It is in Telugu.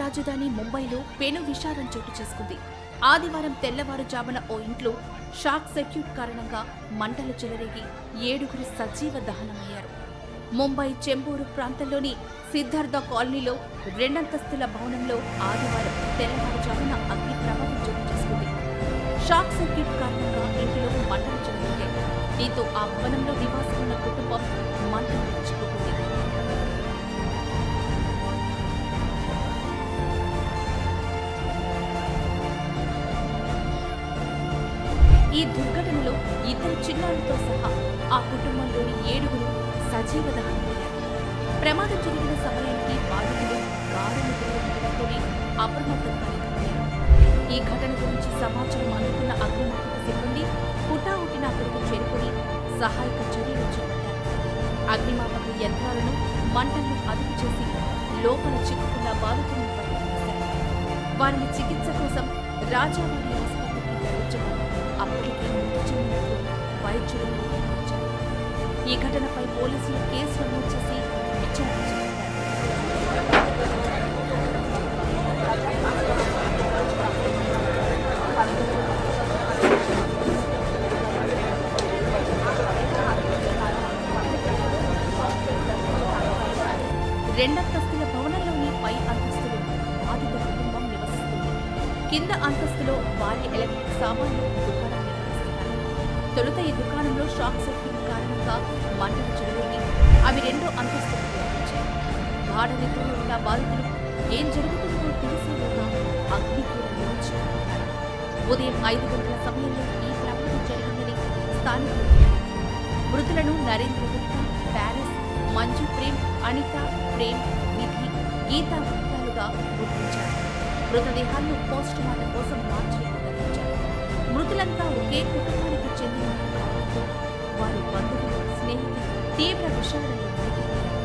రాజధాని ముంబైలో పెను విషాదం చోటు చేసుకుంది. ఆదివారం తెల్లవారుజామున ఓ ఇంట్లో షాక్ సర్క్యూట్ కారణంగా మంటలు చెలరేగి 7గురు సజీవ దహనమయ్యారు. ముంబై చెంబూరు ప్రాంతంలోని సిద్ధార్థ కాలనీలో 2 భవనంలో ఆదివారం తెల్లవారుజామున అగ్ని ప్రమాదం చోటు చేసుకుంది. షాక్ సర్క్యూట్ కారణంగా ఇంటిలో మంటలు చెలరేగాయి. దీంతో ఆ భవనంలో నివాసం ఉన్న కుటుంబం మంటలు చిక్కుకుంది. ఈ దుర్ఘటనలో 2 చిన్నారులతో సహా ఆ కుటుంబంలోని 7గురు సజీవ దహనమయ్యారు. ప్రమాదం జరిగిన సమయానికి బాధితులు గాఢ నిద్రలో అప్రమత్తంగా నిద్రపోయారు. ఈ ఘటన గురించి సమాచారం అందుకున్న అగ్నిమాపక సిబ్బంది హుటాహుటిన అక్కడికి చేరుకుని సహాయక చర్యలు చేపట్టారు. అగ్నిమాపక యంత్రాలను మంటలను అదుపు చేసి లోపల చిక్కుకున్న బాధితులను బయటపడేశారు. వారిని చికిత్స కోసం రాజావారి ఆసుపత్రికి తరలించగా అప్పటికే మృతి చెందినట్లు వైద్యులు నిర్ధారించారు. ఈ ఘటనపై పోలీసులు కేసు నమోదు చేసి విచారణ చేపట్టారు. రెండంతస్తుల భవనంలోని పై అంతస్తులో బాధిత కుటుంబం నివసిస్తుంది. కింద అంతస్తులో వారి ఎలక్ట్రిక్ సామాన్లు దుకాణం నిర్వహిస్తున్నారు. తొలుత ఈ దుకాణంలో షాక్ సర్క్యూట్ కారణంగా మంటలు చెలరేగి అవి 2వ అంతస్తుకు వ్యాపించాయి. గాఢ నిద్రలో ఉన్న బాధితులు ఏం జరుగుతుందో తెలిసేలోగా అగ్నికూలంలో చేరుకున్నారు. ఉదయం 5 గంటల సమయంలో ఈ ప్రమాదం జరిగిందని స్థానికులు తెలిపారు. మృతులను నరేంద్ర గుప్తా, ప్యారిస్, మంజు ప్రేమ్, అనిత ప్రేమ్, విధి, గీతా గుప్తాలుగా గుర్తించారు. మృతదేహాలను పోస్టుమార్టం కోసం మార్చికి తరలించారు. మృతులంతా ఒకే కుటుంబానికి చెందిన కావడంతో వారి బంధువులు, స్నేహితులు తీవ్ర విషాదంలో మునిగిపోయారు.